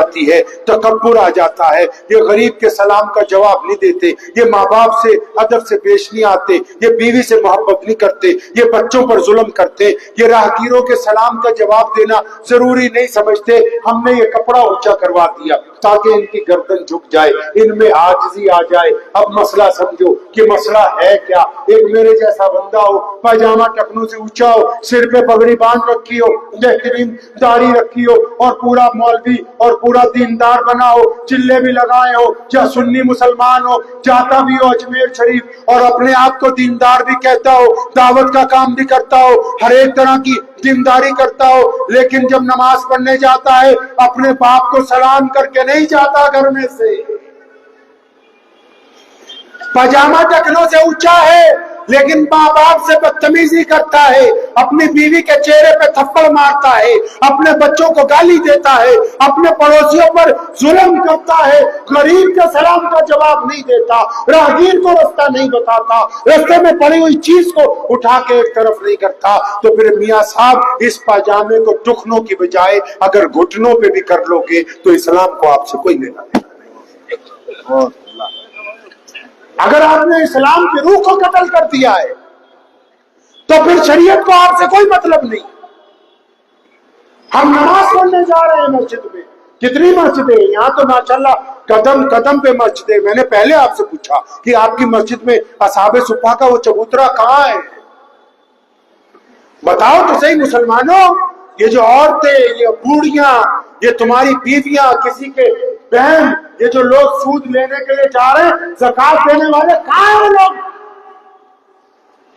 جاتی ہے، تکبر آ جاتا ہے، یہ غریب کے سلام کا جواب نہیں دیتے، یہ ماں باپ سے ادب سے پیش نہیں آتے، یہ بیوی سے محبت نہیں کرتے، یہ بچوں پر ظلم کرتے، یہ راہگیروں کے سلام کا جواب دینا ضروری نہیں سمجھتے۔ ہم نے یہ کپڑا اونچا کروا دیا تاکہ ان کی گردن جھک جائے، ان میں عاجزی آ جائے۔ اب مسئلہ سمجھو کہ مسئلہ ہے کیا؟ ایک میرے جیسا بندہ ہو، پاجامہ ٹخنوں سے اونچا ہو، سر پہ پگڑی باندھ رکھی ہو، بہترین داڑھی رکھی ہو، اور پورا مولوی اور پورا دیندار بنا ہو، چلے بھی لگائے ہو، یا سنی مسلمان ہو، جاتا بھی ہو اجمیر شریف، اور اپنے آپ کو دیندار بھی کہتا ہو، دعوت کا کام بھی کرتا ہو، ہر ایک طرح کی دینداری کرتا ہو، لیکن جب نماز پڑھنے جاتا ہے اپنے باپ کو سلام کر کے نہیں جاتا گھر میں سے، پاجامہ ٹخنوں سے اونچا ہے لیکن ماں باپ سے بدتمیزی کرتا ہے، اپنی بیوی کے چہرے پہ تھپڑ مارتا ہے، اپنے بچوں کو گالی دیتا ہے، اپنے پڑوسیوں پر ظلم کرتا ہے، غریب کے سلام کا جواب نہیں دیتا، راہگیر کو رستہ نہیں بتاتا، رستے میں پڑی ہوئی چیز کو اٹھا کے ایک طرف نہیں کرتا، تو پھر میاں صاحب اس پاجامے کو ٹخنوں کی بجائے اگر گھٹنوں پہ بھی کر لو گے تو اسلام کو آپ سے کوئی لینا نہیں۔ اگر آپ نے اسلام کی روح کو قتل کر دیا ہے تو پھر شریعت کو آپ سے کوئی مطلب نہیں۔ ہم نماز پڑھنے جا رہے ہیں مسجد میں، کتنی مسجدیں ہیں یہاں تو ماشاءاللہ قدم قدم پہ مسجدیں۔ میں نے پہلے آپ سے پوچھا کہ آپ کی مسجد میں اصحاب صفا کا وہ چبوترا کہاں ہے؟ بتاؤ تو صحیح مسلمانوں، یہ جو عورتیں، یہ بوڑھیاں، یہ تمہاری بیویاں، کسی کے بہن، یہ جو لوگ سود لینے کے لیے جا رہے ہیں، زکات دینے والے کہاں ہیں لوگ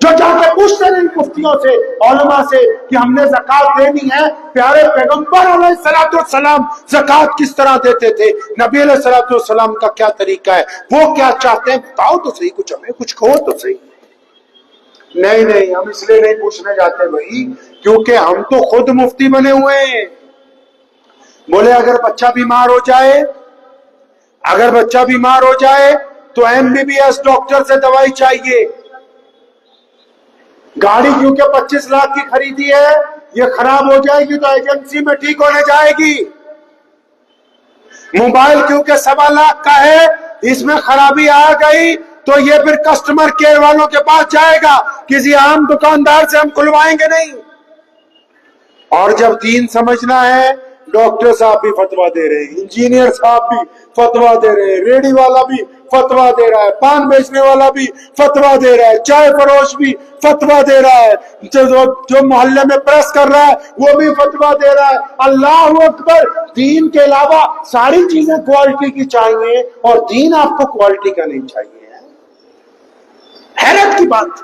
جو جا کے پوچھتے ہیں مفتیوں سے، علماء سے کہ ہم نے زکات دینی ہے؟ پیارے پیغمبر علیہ السلام زکات کس طرح دیتے تھے؟ نبی علیہ السلام کا کیا طریقہ ہے؟ وہ کیا چاہتے ہیں؟ بتاؤ تو صحیح، کچھ ہمیں کچھ کہو تو صحیح۔ نہیں، ہم اس لیے نہیں پوچھنے جاتے بھائی کیونکہ ہم تو خود مفتی بنے ہوئے ہیں۔ بولے اگر بچہ بیمار ہو جائے تو MBBS ڈاکٹر سے دوائی چاہیے، گاڑی کیونکہ 25 لاکھ کی خریدی ہے، یہ خراب ہو جائے گی تو ایجنسی میں ٹھیک ہونے جائے گی، موبائل کیونکہ 1.25 لاکھ کا ہے، اس میں خرابی آ گئی تو یہ پھر کسٹمر کیئر والوں کے پاس جائے گا، کسی عام دکاندار سے ہم کھلوائیں گے نہیں۔ اور جب دین سمجھنا ہے، ڈاکٹر صاحب بھی فتویٰ دے رہے ہیں، انجینئر صاحب بھی فتویٰ دے رہے ہیں، ریڑھی والا بھی فتویٰ دے رہا ہے، پان بیچنے والا بھی فتویٰ دے رہا ہے، چائے فروش بھی فتویٰ دے رہا ہے، جو محلے میں پریس کر رہا ہے وہ بھی فتویٰ دے رہا ہے۔ اللہ اکبر! دین کے علاوہ ساری چیزیں کوالٹی کی چاہیے اور دین آپ کو کوالٹی کا نہیں چاہیے۔ حیرت کی بات،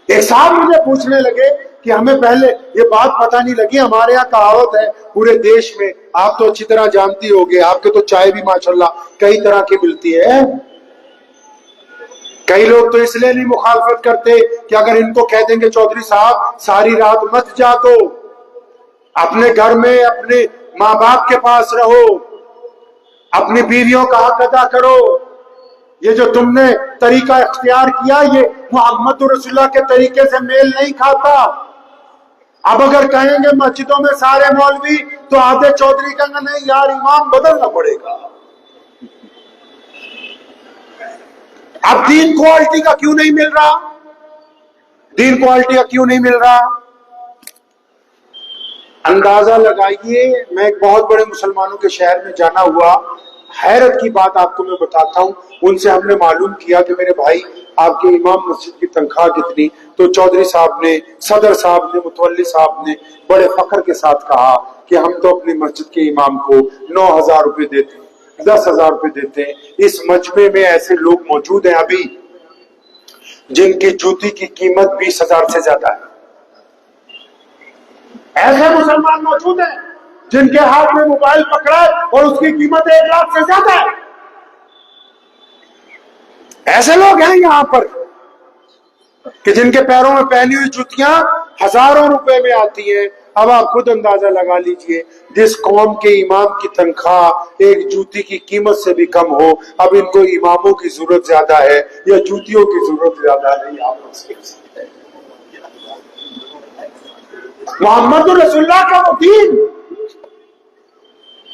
ایک صاحب مجھے پوچھنے لگے کہ ہمیں پہلے یہ بات پتہ نہیں لگی، ہمارے یہاں کہاوت ہے پورے دیش میں، آپ تو اچھی طرح جانتی ہوگے، آپ کے تو چائے بھی ماشاءاللہ کئی طرح کی ملتی ہے۔ کئی لوگ تو اس لیے نہیں مخالفت کرتے کہ اگر ان کو کہہ دیں گے چودھری صاحب ساری رات مت جاگو، اپنے گھر میں اپنے ماں باپ کے پاس رہو، اپنی بیویوں کا حق ادا کرو، یہ جو تم نے طریقہ اختیار کیا یہ محمد رسول اللہ کے طریقے سے میل نہیں کھاتا۔ اب اگر کہیں گے مسجدوں میں سارے مولوی تو آدھے چودھری کہیں گے نہیں یار امام بدلنا پڑے گا۔ اب دین کوالٹی کا کیوں نہیں مل رہا؟ دین کوالٹی کا کیوں نہیں مل رہا؟ اندازہ لگائیے، میں ایک بہت بڑے مسلمانوں کے شہر میں جانا ہوا، حیرت کی بات آپ کو میں بتاتا ہوں، ان سے ہم نے معلوم کیا کہ میرے بھائی آپ کے امام مسجد کی تنخواہ کتنی؟ تو چودھری صاحب نے، صدر صاحب نے، متولی صاحب نے بڑے فخر کے ساتھ کہا کہ ہم تو اپنی مسجد کے امام کو 9,000 روپے دیتے ہیں، 10,000 روپے دیتے ہیں۔ اس مجمع میں ایسے لوگ موجود ہیں ابھی جن کی جوتی کی قیمت 20,000 سے زیادہ ہے، ایسے مسلمان موجود ہیں جن کے ہاتھ میں موبائل پکڑا ہے اور اس کی قیمت 1 لاکھ سے زیادہ ہے۔ ایسے لوگ ہیں یہاں پر کہ جن کے پیروں میں پہنی ہوئی جوتیاں ہزاروں روپے میں آتی ہیں۔ اب آپ خود اندازہ لگا لیجئے، جس قوم کے امام کی تنخواہ ایک جوتی کی قیمت سے بھی کم ہو، اب ان کو اماموں کی ضرورت زیادہ ہے یا جوتیوں کی ضرورت زیادہ نہیں؟ آپ سکتے ہیں محمد رسول اللہ کا وہ دین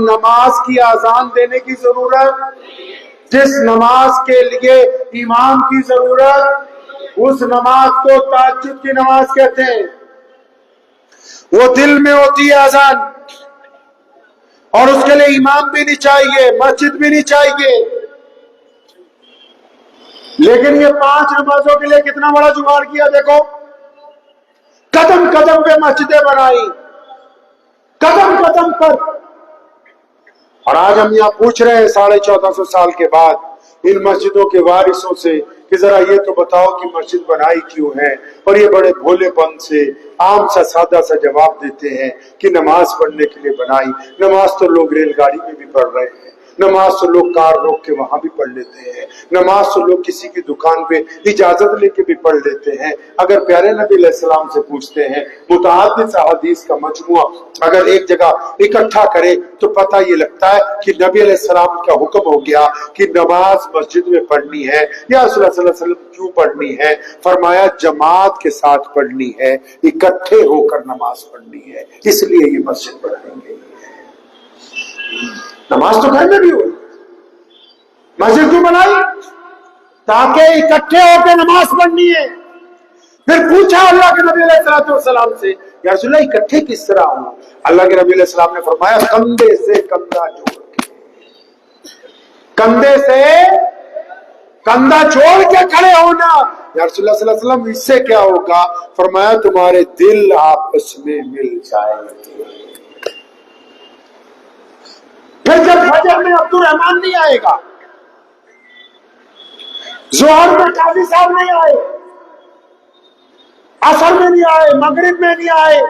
نماز کی اذان دینے کی ضرورت، جس نماز کے لیے امام کی ضرورت، اس نماز کو تہجد کی نماز کہتے ہیں۔ وہ دل میں ہوتی ہے اذان، اور اس کے لیے امام بھی نہیں چاہیے، مسجد بھی نہیں چاہیے۔ لیکن یہ 5 نمازوں کے لیے کتنا بڑا جگاڑ کیا، دیکھو قدم قدم پہ مسجدیں بنائی، قدم قدم پر۔ اور آج ہم یہاں پوچھ رہے ہیں 1450 سال کے بعد ان مسجدوں کے وارثوں سے کہ ذرا یہ تو بتاؤ کہ مسجد بنائی کیوں ہے؟ اور یہ بڑے بھولے پن سے عام سا سادہ سا جواب دیتے ہیں کہ نماز پڑھنے کے لیے بنائی۔ نماز تو لوگ ریل گاڑی میں بھی پڑھ رہے ہیں، نماز تو لوگ کار روک کے وہاں بھی پڑھ لیتے ہیں، نماز تو لوگ کسی کی دکان پہ اجازت لے کے بھی پڑھ لیتے ہیں۔ اگر پیارے نبی علیہ السلام سے پوچھتے ہیں متعدد احادیث کا مجموعہ اگر ایک جگہ اکٹھا کرے تو پتہ یہ لگتا ہے کہ نبی علیہ السلام کا حکم ہو گیا کہ نماز مسجد میں پڑھنی ہے۔ یا رسول اللہ صلی اللہ علیہ وسلم کیوں پڑھنی ہے؟ فرمایا جماعت کے ساتھ پڑھنی ہے، اکٹھے ہو کر نماز پڑھنی ہے، اس لیے یہ مسجد بنائیں گے۔ نماز تو گھر میں بھی ہوئی، مسجد کیوں بنائی؟ تاکہ اکٹھے ہو کے نماز پڑھنی ہے۔ پھر پوچھا اللہ کے نبی علیہ السلام سے یا رسول اللہ اکٹھے کس طرح ہوں؟ اللہ کے نبی علیہ السلام نے فرمایا کندھے سے کندھا جوڑ کے، کندھے سے کندھا جوڑ کے کھڑے ہونا۔ یا رسول اللہ صلی اللہ علیہ وسلم اس سے کیا ہوگا؟ فرمایا تمہارے دل آپس میں مل جائیں گے۔ پھر جب فجر میں عبد الرحمان نہیں آئے گا، ظہر میں قاضی صاحب نہیں آئے، عصر میں نہیں آئے، مغرب میں نہیں آئے،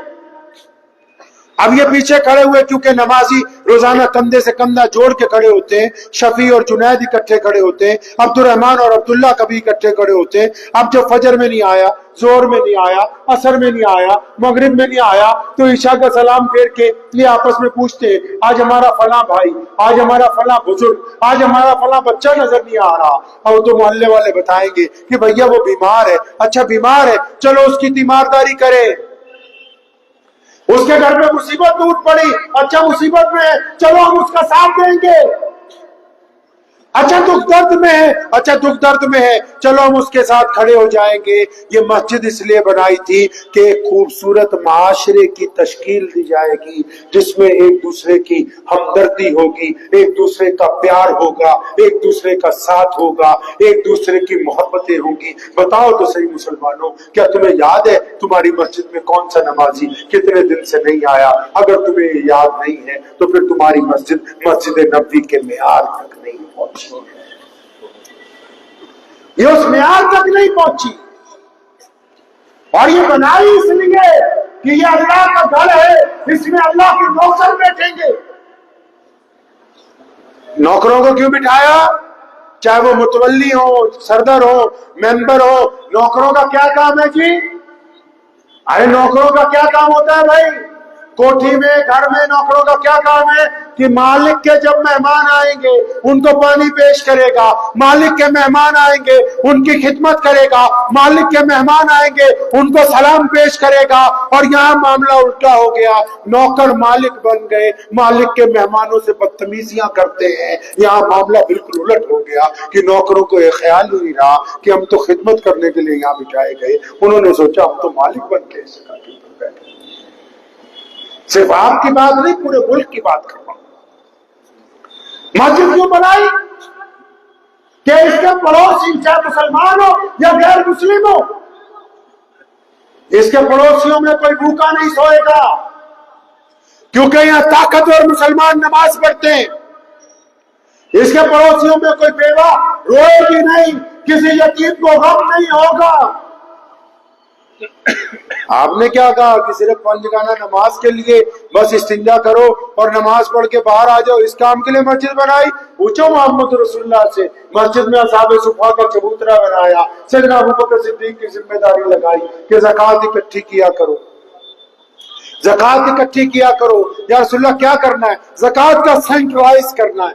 اب یہ پیچھے کھڑے ہوئے کیونکہ نمازی روزانہ کندھے سے کندھا جوڑ کے کھڑے ہوتے ہیں، شفیع اور جنید اکٹھے کھڑے ہوتے ہیں، عبد الرحمان اور عبداللہ کبھی اکٹھے کھڑے ہوتے ہیں۔ اب جو فجر میں نہیں آیا، ظہر میں نہیں آیا، عصر میں نہیں آیا، مغرب میں نہیں آیا، تو عشاء کا سلام پھیر کے یہ آپس میں پوچھتے ہیں آج ہمارا فلاں بھائی، آج ہمارا فلاں بزرگ، آج ہمارا فلاں بچہ نظر نہیں آ رہا۔ اور تو محلے والے بتائیں گے کہ بھیا وہ بیمار ہے۔ اچھا بیمار ہے، چلو اس کی تیمارداری کرے۔ اس کے گھر میں مصیبت ٹوٹ پڑی، اچھا مصیبت میں ہے، چلو ہم اس کا ساتھ دیں گے۔ اچھا دکھ درد میں ہے، اچھا دکھ درد میں ہے، چلو ہم اس کے ساتھ کھڑے ہو جائیں گے۔ یہ مسجد اس لیے بنائی تھی کہ ایک خوبصورت معاشرے کی تشکیل دی جائے گی جس میں ایک دوسرے کی ہمدردی ہوگی، ایک دوسرے کا پیار ہوگا، ایک دوسرے کا ساتھ ہوگا، ایک دوسرے کی محبتیں ہوں گی۔ بتاؤ تو صحیح مسلمانوں، کیا تمہیں یاد ہے تمہاری مسجد میں کون سا نمازی کتنے دن سے نہیں آیا؟ اگر تمہیں یہ یاد نہیں ہے تو پھر تمہاری مسجد مسجد نبوی کے معیار تک نہیں پہنچی، یہ اس معیار تک نہیں پہنچی۔ اور یہ بنائی اس لیے کہ یہ اللہ کا گھر ہے، اس میں اللہ کے نوکر بیٹھیں گے۔ نوکروں کو کیوں بٹھایا؟ چاہے وہ متولی ہو، سردر ہو، ممبر ہو، نوکروں کا کیا کام ہے جی؟ ارے نوکروں کا کیا کام ہوتا ہے بھائی؟ کوٹھی میں، گھر میں نوکروں کا کیا کام ہے کہ مالک کے جب مہمان آئیں گے ان کو پانی پیش کرے گا، مالک کے مہمان آئیں گے ان کی خدمت کرے گا، مالک کے مہمان آئیں گے ان کو سلام پیش کرے گا۔ اور یہاں معاملہ الٹا ہو گیا، نوکر مالک بن گئے، مالک کے مہمانوں سے بدتمیزیاں کرتے ہیں۔ یہاں معاملہ بالکل الٹ ہو گیا کہ نوکروں کو یہ خیال ہی نہیں رہا کہ ہم تو خدمت کرنے کے لیے یہاں بٹھائے گئے، انہوں نے سوچا ہم تو مالک بن کے اس جگہ کے اوپر بیٹھے۔ صرف آپ کی بات نہیں، پورے ملک کی بات کر رہا ہوں۔ مسجد کیوں بنائی؟ کہ اس کے پڑوسی چاہے مسلمان ہو یا غیر مسلم ہو، اس کے پڑوسیوں میں کوئی بھوکا نہیں سوئے گا، کیونکہ یہاں طاقتور مسلمان نماز پڑھتے ہیں۔ اس کے پڑوسیوں میں کوئی بیوہ روئے گی نہیں، کسی یتیم کو غم نہیں ہوگا۔ آپ نے کیا کہا کہ صرف پنجگانہ نماز کے لیے بس استنجا کرو اور نماز پڑھ کے باہر آ جاؤ، اس کام کے لیے مسجد بنائی؟ پوچھو محمد رسول اللہ سے، مسجد میں اصحاب صفا کا چبوترا بنایا، سیدنا ابوبکر صدیق کی ذمہ داری لگائی کہ زکوٰۃ اکٹھی کیا کرو، زکوٰۃ اکٹھی کیا کرو۔ یا رسول اللہ کیا کرنا ہے؟ زکوٰۃ کا سینٹرلائز کرنا ہے،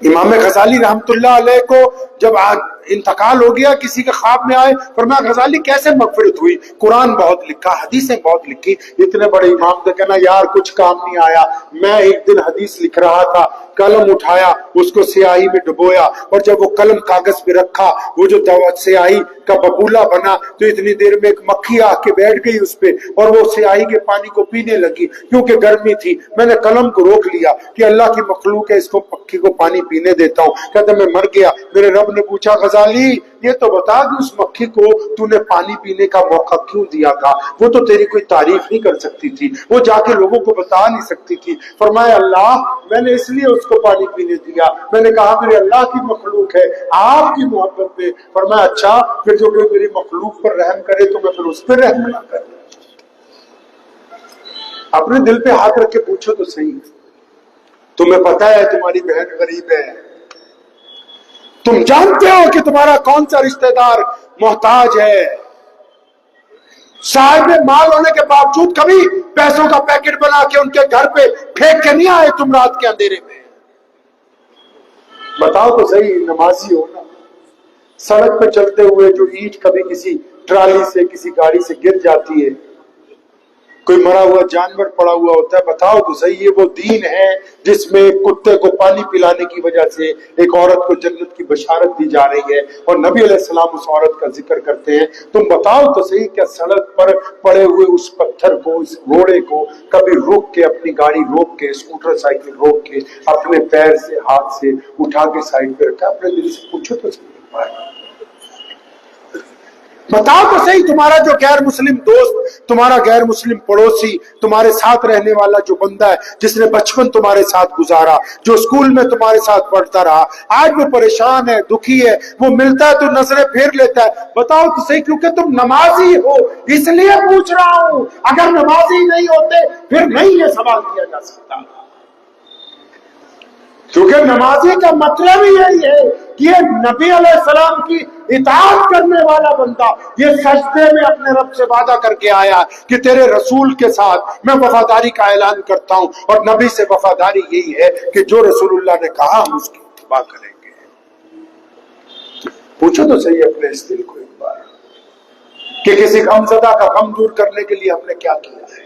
امام غزالی رحمتullah علیہ کو جب انتقال ہو گیا کسی کے خواب میں آئے، فرمایا غزالی کیسے مغفرت ہوئی؟ قرآن بہت لکھا، حدیثیں بہت لکھی، اتنے بڑے امام تھے، کہنا یار کچھ کام نہیں آیا، میں ایک دن حدیث لکھ رہا تھا، قلم اٹھایا، اس کو سیاہی میں ڈبویا، اور جب وہ قلم کاغذ پہ رکھا، وہ جو سیاہی کا ببولا بنا تو اتنی دیر میں ایک مکھی آ کے بیٹھ گئی اس پہ، اور وہ سیاہی کے پانی کو پینے لگی، کیونکہ گرمی تھی۔ میں نے قلم کو روک لیا کہ اللہ کی مخلوق ہے، اس کو مکھی کو پانی پینے دیتا ہوں۔ کہتا میں مر گیا۔ میرے رب نے پوچھا غزالی یہ تو بتا کہ اس مکھی کو تو نے پانی پینے کا موقع کیوں دیا تھا؟ وہ تو تیری کوئی تعریف نہیں کر سکتی تھی، وہ جا کے لوگوں کو بتا نہیں سکتی تھی۔ فرمایا اللہ میں نے اس لیے اس کو پانی پینے دیا، میں نے کہا میرے اللہ کی مخلوق ہے، آپ کی محبت میں۔ فرمایا اچھا پھر جو کوئی میری مخلوق پر رحم کرے تو میں پھر اس پر رحم نہ کروں؟ اپنے دل پہ ہاتھ رکھ کے پوچھو تو صحیح، تمہیں پتا ہے تمہاری بہن غریب ہے، تم جانتے ہو کہ تمہارا کون سا رشتہ دار محتاج ہے، صاحب مال ہونے کے باوجود کبھی پیسوں کا پیکٹ بنا کے ان کے گھر پہ پھینک کے نہیں آئے تم رات کے اندھیرے میں؟ بتاؤ تو صحیح، نمازی ہو نا، سڑک پہ چلتے ہوئے جو اینٹ کبھی کسی ٹرالی سے کسی گاڑی سے گر جاتی ہے، کوئی مرا ہوا جانور پڑا ہوا ہوتا ہے، بتاؤ تو صحیح یہ وہ دین ہے جس میں کتے کو پانی پلانے کی وجہ سے ایک عورت کو جنت کی بشارت دی جا رہی ہے، اور نبی علیہ السلام اس عورت کا ذکر کرتے ہیں۔ تم بتاؤ تو صحیح کیا سڑک پر پڑے ہوئے اس پتھر کو، اس گھوڑے کو کبھی روک کے، اپنی گاڑی روک کے، اسکوٹر سائیکل روک کے، اپنے پیر سے ہاتھ سے اٹھا کے سائڈ پہ رکھا؟ اپنے دل سے پوچھو تو صحیح، بتاؤ تو صحیح تمہارا جو غیر مسلم دوست، تمہارا غیر مسلم پڑوسی، تمہارے ساتھ رہنے والا جو بندہ ہے جس نے بچپن تمہارے ساتھ گزارا، جو اسکول میں تمہارے ساتھ پڑھتا رہا، آج وہ پریشان ہے، دکھی ہے، وہ ملتا ہے تو نظریں پھیر لیتا ہے، بتاؤ تو صحیح کیونکہ تم نمازی ہو اس لیے پوچھ رہا ہوں، اگر نمازی نہیں ہوتے پھر نہیں یہ سوال کیا جا سکتا، کیونکہ نمازی کا مطلب ہی یہی ہے کہ یہ نبی علیہ السلام کی اطاعت کرنے والا بندہ یہ سجدے میں اپنے رب سے وعدہ کر کے آیا کہ تیرے رسول کے ساتھ میں وفاداری کا اعلان کرتا ہوں، اور نبی سے وفاداری یہی ہے کہ جو رسول اللہ نے کہا ہم اس کی اتباع کریں گے۔ پوچھو تو صحیح اپنے اس دل کو ایک بار کہ کسی غمزدہ کا غم دور کرنے کے لیے ہم نے کیا کیا ہے،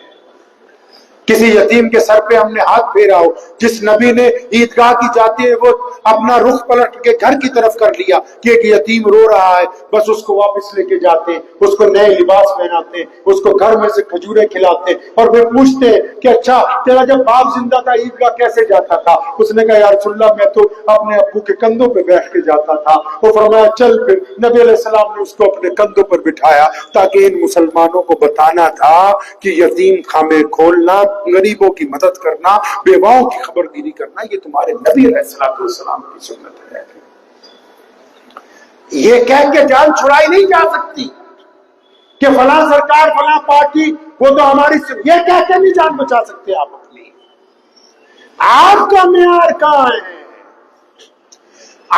کسی یتیم کے سر پہ ہم نے ہاتھ پھیرا ہو، جس نبی نے عیدگاہ کی جاتے ہیں وہ اپنا رخ پلٹ کے گھر کی طرف کر لیا کہ ایک یتیم رو رہا ہے، بس اس کو واپس لے کے جاتے ہیں، اس کو نئے لباس پہناتے ہیں، اس کو گھر میں سے کھجوریں کھلاتے ہیں، اور پھر پوچھتے ہیں کہ اچھا تیرا جب باپ زندہ تھا عیدگاہ کیسے جاتا تھا؟ اس نے کہا یا رسول اللہ میں تو اپنے ابو کے کندھوں پہ بیٹھ کے جاتا تھا۔ وہ فرمایا چل پھر، نبی علیہ السلام نے اس کو اپنے کندھوں پر بٹھایا تاکہ ان مسلمانوں کو بتانا تھا کہ یتیم خانے کھولنا، غریبوں کی مدد کرنا، بیواؤں کی خبرگیری کرنا یہ تمہارے نبی علیہ السلام کی سنت ہے۔ یہ کہہ کے جان چھڑائی نہیں جا سکتی کہ فلاں سرکار فلاں پارٹی وہ تو ہماری یہ کہہ کے نہیں جان بچا سکتے آپ اپنی۔ آپ کا معیار کہاں ہے؟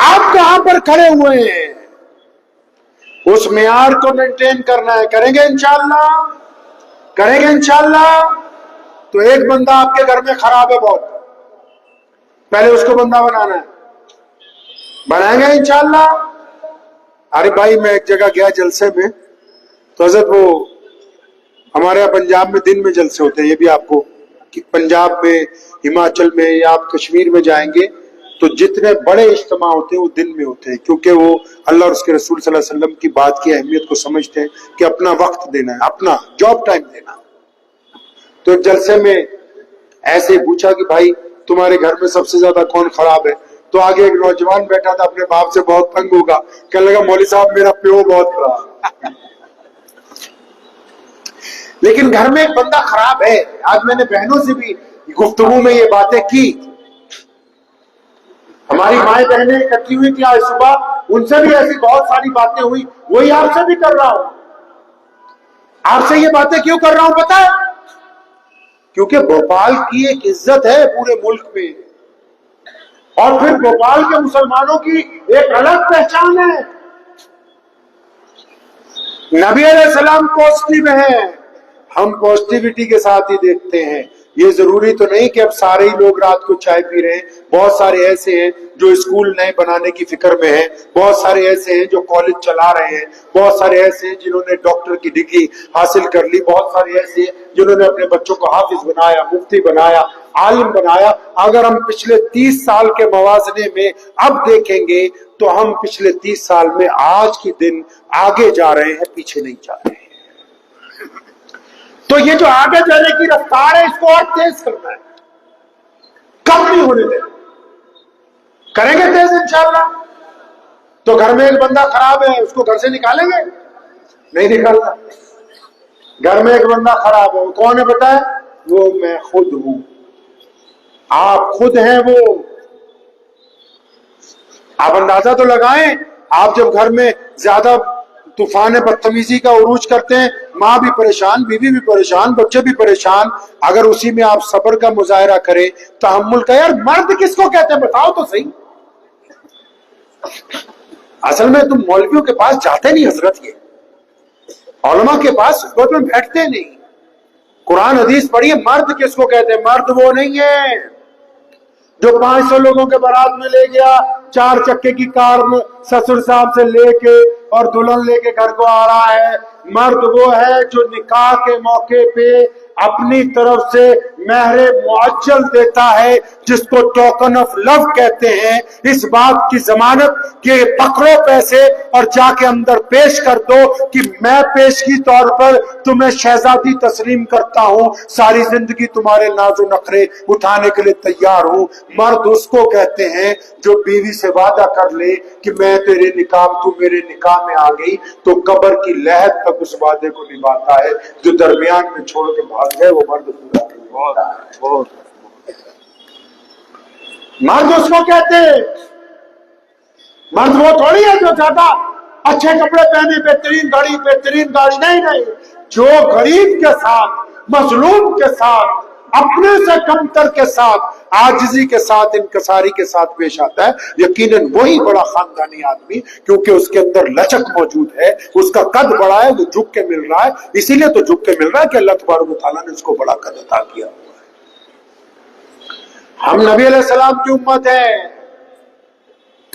آپ کہاں پر کھڑے ہوئے ہیں؟ اس معیار کو مینٹین کرنا ہے، کریں گے انشاءاللہ، کریں گے انشاءاللہ۔ تو ایک بندہ آپ کے گھر میں خراب ہے بہت، پہلے اس کو بندہ بنانا ہے، بنائیں گے انشاءاللہ۔ ارے بھائی میں ایک جگہ گیا جلسے میں، تو حضرت وہ ہمارے یہاں پنجاب میں دن میں جلسے ہوتے ہیں، یہ بھی آپ کو کہ پنجاب میں، ہماچل میں یا آپ کشمیر میں جائیں گے تو جتنے بڑے اجتماع ہوتے ہیں وہ دن میں ہوتے ہیں، کیونکہ وہ اللہ اور اس کے رسول صلی اللہ علیہ وسلم کی بات کی اہمیت کو سمجھتے ہیں کہ اپنا وقت دینا ہے، اپنا جاب ٹائم دینا۔ تو ایک جلسے میں ایسے ہی پوچھا کہ بھائی تمہارے گھر میں سب سے زیادہ کون خراب ہے؟ تو آگے ایک نوجوان بیٹھا تھا، اپنے باپ سے بہت تنگ ہوگا، کہنے لگا مولوی صاحب میرا پیو بہت خراب۔ لیکن گھر میں ایک بندہ خراب ہے۔ آج میں نے بہنوں سے بھی گفتگو میں یہ باتیں کی، ہماری مائیں بہنیں اکٹھی ہوئی تھی آج صبح، ان سے بھی ایسی بہت ساری باتیں ہوئی، وہی آپ سے بھی کر رہا ہوں۔ آپ سے یہ باتیں کیوں کر رہا ہوں پتہ ہے؟ کیونکہ بھوپال کی ایک عزت ہے پورے ملک میں، اور پھر بھوپال کے مسلمانوں کی ایک الگ پہچان ہے۔ نبی علیہ السلام پازیٹیو ہیں، ہم پازیٹیوٹی کے ساتھ ہی دیکھتے ہیں، یہ ضروری تو نہیں کہ اب سارے ہی لوگ رات کو چائے پی رہے ہیں. بہت سارے ایسے ہیں جو اسکول نئے بنانے کی فکر میں ہیں, بہت سارے ایسے ہیں جو کالج چلا رہے ہیں, بہت سارے ایسے ہیں جنہوں نے ڈاکٹر کی ڈگری حاصل کر لی, بہت سارے ایسے ہیں جنہوں نے اپنے بچوں کو حافظ بنایا, مفتی بنایا, عالم بنایا. اگر ہم پچھلے 30 سال کے موازنے میں اب دیکھیں گے تو ہم پچھلے 30 سال میں آج کے دن آگے جا رہے ہیں, پیچھے نہیں جا رہے ہیں. تو یہ جو آگے جانے کی رفتار ہے اس کو اور تیز کرنا ہے, کم نہیں ہونے دینا. کریں گے تیز انشاءاللہ. تو گھر میں ایک بندہ خراب ہے, اس کو گھر سے نکالیں گے؟ نہیں نکالنا. گھر میں ایک بندہ خراب ہے, وہ کون ہے بتائے؟ وہ میں خود ہوں. آپ خود ہیں وہ. آپ اندازہ تو لگائیں, آپ جب گھر میں زیادہ طوفان بدتمیزی کا عروج کرتے ہیں, ماں بھی پریشان, بیوی بھی پریشان, بچے بھی پریشان, اگر اسی میں آپ صبر کا مظاہرہ کریں, تحمل کا. یار مرد کس کو کہتے ہیں بتاؤ تو صحیح. اصل میں تم مولویوں کے پاس جاتے نہیں حضرت, یہ علماء کے پاس صحبت میں بیٹھتے نہیں. قرآن حدیث پڑھیے, مرد کس کو کہتے ہیں. مرد وہ نہیں ہے جو 500 لوگوں کے بارات میں لے گیا, 4 چکے کی کار میں سسر صاحب سے لے کے اور دلہن لے کے گھر کو آ رہا ہے. مرد وہ ہے جو نکاح کے موقع پہ اپنی طرف سے مہر معجل دیتا ہے, جس کو ٹوکن آف لو کہتے ہیں, اس بات کی ضمانت کہ پکڑو پیسے اور جا کے اندر پیش کر دو کہ میں پیشگی طور پر تمہیں شہزادی تسلیم کرتا ہوں, ساری زندگی تمہارے ناز و نخرے اٹھانے کے لیے تیار ہوں. مرد اس کو کہتے ہیں جو بیوی سے وعدہ کر لے کہ میں تیرے نکاح, تو میرے نکاح میں آ گئی تو قبر کی لحد تک اس وعدے کو نبھاتا ہے. جو درمیان میں چھوڑ کے بھاگ جائے وہ مرد پورا نہیں. مرد اس کو کہتے ہیں. مرد وہ تھوڑی ہے جو زیادہ اچھے کپڑے پہنے, بہترین گاڑی, نہیں. جو غریب کے ساتھ, مظلوم کے ساتھ, اپنے سے کمتر کے ساتھ, عاجزی کے ساتھ, انکساری کے ساتھ پیش آتا ہے, یقیناً وہی بڑا خاندانی آدمی, کیونکہ اس کے اندر لچک موجود ہے, اس کا قد بڑا ہے, وہ جھک کے مل رہا ہے. اسی لیے تو جھک کے مل رہا ہے کہ اللہ تبارک و تعالیٰ نے اس کو بڑا قد عطا کیا. ہم نبی علیہ السلام کی امت ہیں,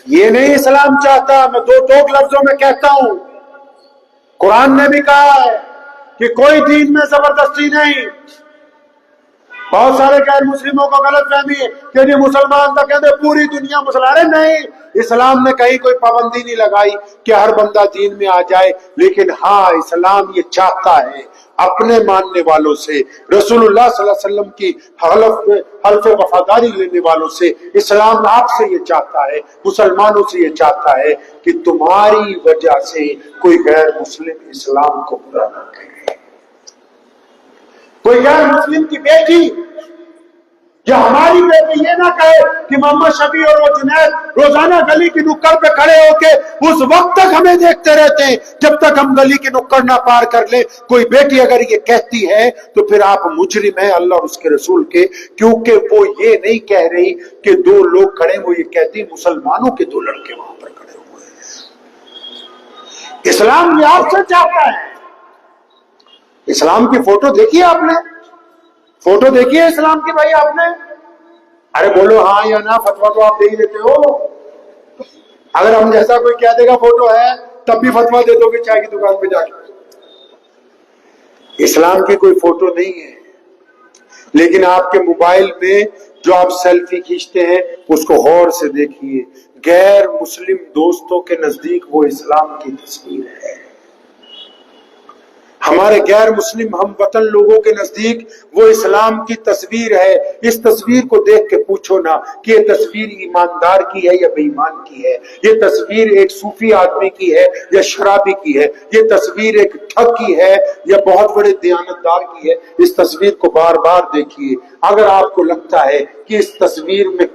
یہ نہیں اسلام چاہتا. میں دو ٹوک لفظوں میں کہتا ہوں, قرآن نے بھی کہا ہے کہ کوئی دین میں زبردستی نہیں. بہت سارے غیر مسلموں کو غلط فہمی ہے کہ جی مسلمان تو کہتے پوری دنیا مسلمان. نہیں, اسلام نے کہیں کوئی پابندی نہیں لگائی کہ ہر بندہ دین میں آ جائے, لیکن ہاں اسلام یہ چاہتا ہے اپنے ماننے والوں سے, رسول اللہ صلی اللہ علیہ وسلم کی حلف وفاداری لینے والوں سے, اسلام آپ سے یہ چاہتا ہے, مسلمانوں سے یہ چاہتا ہے کہ تمہاری وجہ سے کوئی غیر مسلم اسلام کو برا نہ کرے. کوئی غیر مسلم کی بیٹی یا ہماری بیٹی یہ نہ کہے کہ محمد شفیع اور وہ جنید روزانہ گلی کی نکڑ پہ کھڑے ہو کے اس وقت تک ہمیں دیکھتے رہتے ہیں جب تک ہم گلی کی نکڑ نہ پار کر لیں. کوئی بیٹی اگر یہ کہتی ہے تو پھر آپ مجرم ہیں اللہ اور اس کے رسول کے, کیونکہ وہ یہ نہیں کہہ رہی کہ 2 لوگ کھڑے, وہ یہ کہتی مسلمانوں کے 2 لڑکے وہاں پر کھڑے ہوئے ہیں. اسلام یہ آپ سے چاہتا ہے. اسلام کی فوٹو دیکھیے آپ نے, فوٹو دیکھیے اسلام کی بھائی آپ نے. ارے بولو ہاں یا نہ, فتوا تو آپ دے ہی دیتے ہو. اگر ہم جیسا کوئی کہہ دے گا فوٹو ہے تب بھی فتوا دے دو گے چائے کی دکان پہ جا کے. اسلام کی کوئی فوٹو نہیں ہے, لیکن آپ کے موبائل میں جو آپ سیلفی کھینچتے ہیں اس کو غور سے دیکھیے. غیر مسلم دوستوں کے نزدیک وہ اسلام کی تصویر ہے. ہمارے غیر مسلم ہم وطن لوگوں کے نزدیک وہ اسلام کی تصویر ہے. اس تصویر کو دیکھ کے پوچھو نا کہ یہ تصویر ایماندار کی ہے یا بے ایمان کی ہے, یہ تصویر ایک صوفی آدمی کی ہے یا شرابی کی ہے, یہ تصویر ایک ٹھگ کی ہے یا بہت بڑے دیانتدار کی ہے. اس تصویر کو بار بار دیکھیے. اگر آپ کو لگتا ہے کہ اس تصویر میں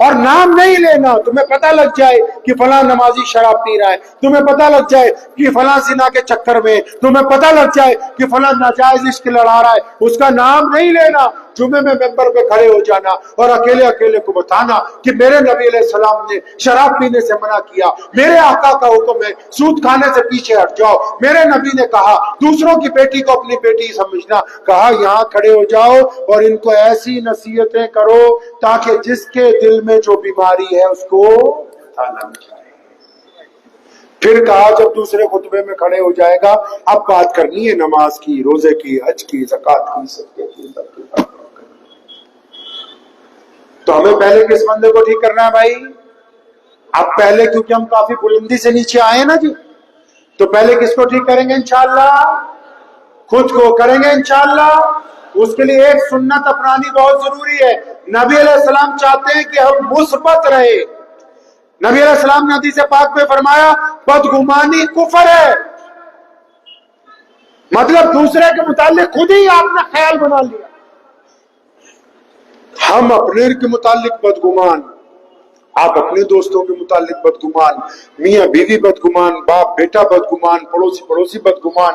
اور نام نہیں لینا. تمہیں پتہ لگ جائے کہ فلاں نمازی شراب پی رہا ہے, تمہیں پتہ لگ جائے کہ فلاں زنا کے چکر میں, تمہیں پتہ لگ جائے کہ فلاں ناجائز عشق لڑا رہا ہے, اس کا نام نہیں لینا. جمعے میں ممبر پہ کھڑے ہو جانا اور اکیلے اکیلے کو بتانا کہ میرے نبی علیہ السلام نے شراب پینے سے منع کیا, میرے آقا کا حکم ہے سود کھانے سے پیچھے ہٹ جاؤ, میرے نبی نے کہا دوسروں کی بیٹی کو اپنی بیٹی سمجھنا, کہا یہاں کھڑے ہو جاؤ اور ان کو ایسی نصیحتیں کرو تاکہ جس کے دل میں جو بیماری ہے اس کو پتہ لگ جائے. پھر کہا جب دوسرے خطبے میں کھڑے ہو جائے گا اب بات کرنی ہے نماز کی, روزے کی, حج کی, زکوٰۃ کی, صدقے کی. تو ہمیں پہلے کس بندے کو ٹھیک کرنا ہے بھائی؟ اب پہلے کیونکہ ہم کافی بلندی سے نیچے آئے نا جی, تو پہلے کس کو ٹھیک کریں گے انشاءاللہ؟ خود کو کریں گے انشاءاللہ. اس کے لیے ایک سنت اپنانی بہت ضروری ہے. نبی علیہ السلام چاہتے ہیں کہ ہم مثبت رہے. نبی علیہ السلام نے حدیث پاک میں فرمایا بدگمانی کفر ہے, مطلب دوسرے کے متعلق خود ہی آپ نے خیال بنا لیا. ہم اپنے کے متعلق بدگمان, آپ اپنے دوستوں کے متعلق بدگمان, میاں بیوی بدگمان, باپ بیٹا بدگمان, پڑوسی پڑوسی بدگمان.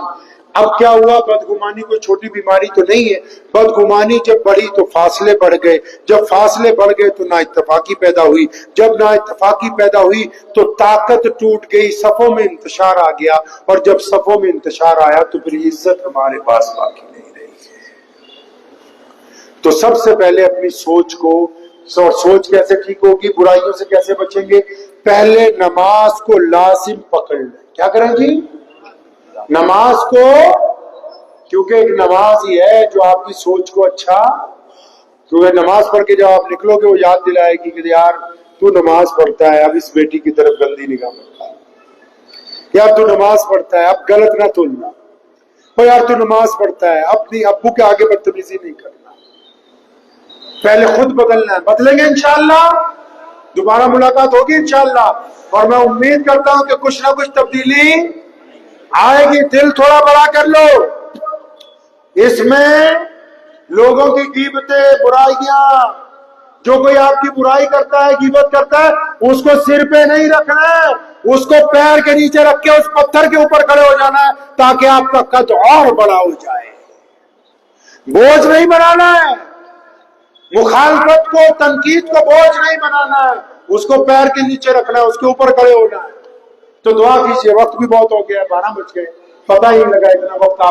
اب کیا ہوا؟ بدگمانی کوئی چھوٹی بیماری تو نہیں ہے. بدگمانی جب بڑھی تو فاصلے بڑھ گئے, جب فاصلے بڑھ گئے تو نا اتفاقی پیدا ہوئی, جب نا اتفاقی پیدا ہوئی تو طاقت ٹوٹ گئی, صفوں میں انتشار آ گیا, اور جب صفوں میں انتشار آیا تو پھر عزت ہمارے پاس باقی نہیں رہی. تو سب سے پہلے اپنی سوچ کو, سوچ کیسے ٹھیک ہوگی, برائیوں سے کیسے بچیں گے؟ پہلے نماز کو لازم پکڑ لیں. کیا کریں جی؟ نماز کو, کیونکہ ایک نماز ہی ہے جو آپ کی سوچ کو اچھا, کیونکہ نماز پڑھ کے جب آپ نکلو گے وہ یاد دلائے گی کہ یار تو نماز پڑھتا ہے, اب اس بیٹی کی طرف گندی نگاہ کرتا ہے, یار تو نماز پڑھتا ہے اب غلط نہ تولنا, اور یار تو نماز پڑھتا ہے اپنی ابو کے آگے بدتمیزی نہیں کرنا. پہلے خود بدلنا ہے. بدلیں گے انشاءاللہ, دوبارہ ملاقات ہوگی انشاءاللہ, اور میں امید کرتا ہوں کہ کچھ نہ کچھ تبدیلی آئے گی. دل تھوڑا بڑا کر لو, اس میں لوگوں کی غیبتیں, برائیاں, جو کوئی آپ کی برائی کرتا ہے, غیبت کرتا ہے, اس کو سر پہ نہیں رکھنا ہے, اس کو پیر کے نیچے رکھ کے اس پتھر کے اوپر کھڑے ہو جانا ہے تاکہ آپ کا قد اور بڑا ہو جائے. بوجھ نہیں بنانا ہے, مخالفت کو, تنقید کو بوجھ نہیں بنانا ہے, اس کو پیر کے نیچے رکھنا ہے, اس کے اوپر کھڑے ہونا ہے. تو دعا کیجیے, وقت بھی بہت ہو گیا, 12 بج گئے, پتہ ہی لگا اتنا وقت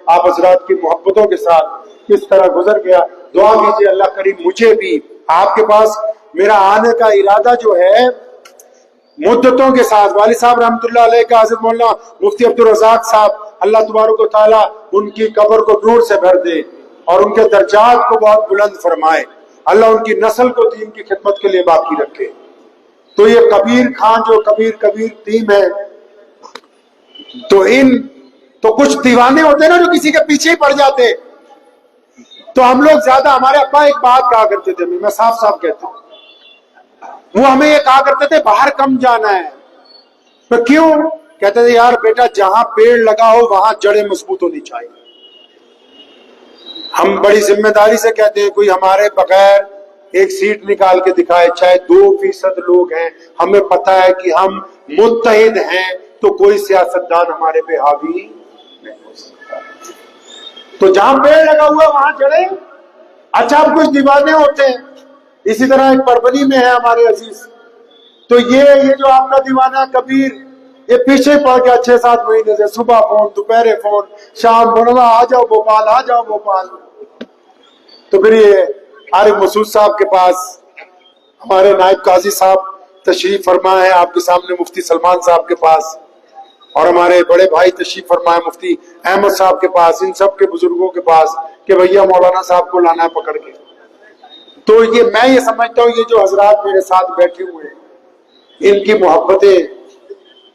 آپ حضرات کی محبتوں کے ساتھ کس طرح گزر گیا. دعا کیجیے اللہ کریم مجھے بھی آپ کے پاس, میرا آنے کا ارادہ جو ہے مدتوں کے ساتھ, والد صاحب رحمۃ اللہ علیہ کا, حضرت مولانا مفتی عبدالرزاق صاحب, اللہ تبارک و تعالیٰ ان کی قبر کو نور سے بھر دے اور ان کے درجات کو بہت بلند فرمائے, اللہ ان کی نسل کو دین کی خدمت کے لیے باقی رکھے. تو یہ کبیر خان جو کبیر ٹیم ہے, تو کچھ دیوانے ہوتے ہیں نا جو کسی کے پیچھے ہی پڑ جاتے, تو ہم لوگ زیادہ, ہمارے ابا ایک بات کہا کرتے تھے, میں صاف صاف کہتا ہوں, وہ ہمیں یہ کہا کرتے تھے باہر کم جانا ہے. تو کیوں؟ کہتے تھے یار بیٹا جہاں پیڑ لگا ہو وہاں جڑیں مضبوط ہونی چاہیے. ہم بڑی ذمہ داری سے کہتے ہیں, کوئی ہمارے بغیر ایک سیٹ نکال کے دکھائے, چاہے 2% لوگ ہیں, ہمیں پتا ہے کہ ہم متحد ہیں, تو کوئی سیاستدان ہمارے پہ حاوی نہیں ہو سکتا. تو جہاں پیڑ لگا ہوا وہاں جڑیں. اچھا اب کچھ دیوانے ہوتے ہیں, اسی طرح ایک پربنی میں ہے ہمارے عزیز, تو یہ جو آپ کا دیوانہ ہے کبیر, یہ پیچھے پڑ گیا 6-7 مہینے سے, صبح فون, دوپہر فون, شام بنوا, آ جاؤ بھوپال, آ جاؤ بھوپال. تو پھر یہ عارف مسعود صاحب کے پاس ہمارے نائب قاضی صاحب تشریف فرما ہے, آپ کے سامنے مفتی سلمان صاحب کے پاس, اور ہمارے بڑے بھائی تشریف فرمائے مفتی احمد صاحب کے پاس, ان سب کے بزرگوں کے پاس, کہ بھیا مولانا صاحب کو لانا ہے پکڑ کے. تو میں یہ سمجھتا ہوں یہ جو حضرات میرے ساتھ بیٹھے ہوئے ہیں, ان کی محبتیں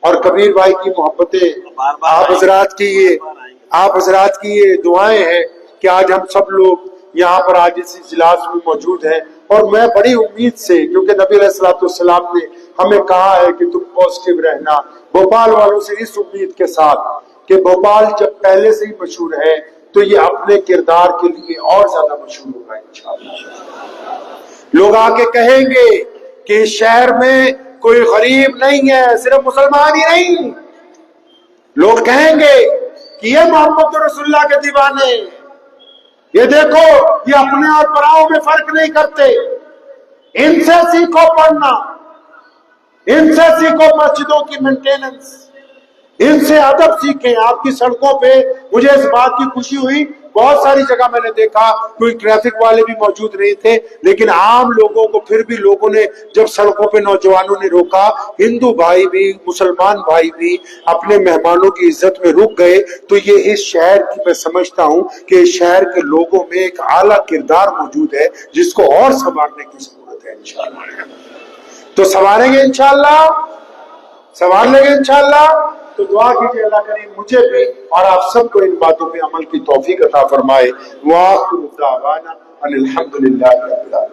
اور کبیر بھائی کی محبتیں, آپ حضرات کی یہ دعائیں ہیں کہ آج ہم سب لوگ یہاں پر آج اس اجلاس میں موجود ہیں. اور میں بڑی امید سے, کیونکہ نبی علیہ الصلوۃ والسلام نے ہمیں کہا ہے کہ تم پازیٹیو رہنا, بھوپال والوں سے اس امید کے ساتھ کہ بھوپال جب پہلے سے ہی مشہور ہے تو یہ اپنے کردار کے لیے اور زیادہ مشہور ہوگا انشاءاللہ. لوگ آ کے کہیں گے کہ اس شہر میں کوئی غریب نہیں ہے، صرف مسلمان ہی نہیں، لوگ کہیں گے کہ یہ محمد رسول اللہ کے دیوانے، یہ دیکھو یہ اپنے اور پراؤں میں فرق نہیں کرتے، ان سے سیکھو پڑھنا، ان سے سیکھو مسجدوں کی مینٹیننس، ان سے ادب سیکھیں۔ آپ کی سڑکوں پہ مجھے اس بات کی خوشی ہوئی، بہت ساری جگہ میں نے دیکھا کوئی ٹریفک والے بھی موجود نہیں تھے، لیکن عام لوگوں کو پھر بھی لوگوں نے جب سڑکوں پہ نوجوانوں نے روکا، ہندو بھائی بھی مسلمان بھائی بھی اپنے مہمانوں کی عزت میں رک گئے۔ تو یہ اس شہر کی میں سمجھتا ہوں کہ اس شہر کے لوگوں میں ایک اعلیٰ کردار موجود ہے جس کو اور سنوارنے کی ضرورت ہے انشاءاللہ۔ تو سنواریں گے انشاءاللہ، سنوار لیں گے انشاءاللہ۔ تو دعا کیجئے اللہ کریم مجھے بھی اور آپ سب کو ان باتوں پہ عمل کی توفیق عطا فرمائے۔ وآخر دعوانا ان الحمدللہ رب العالمین۔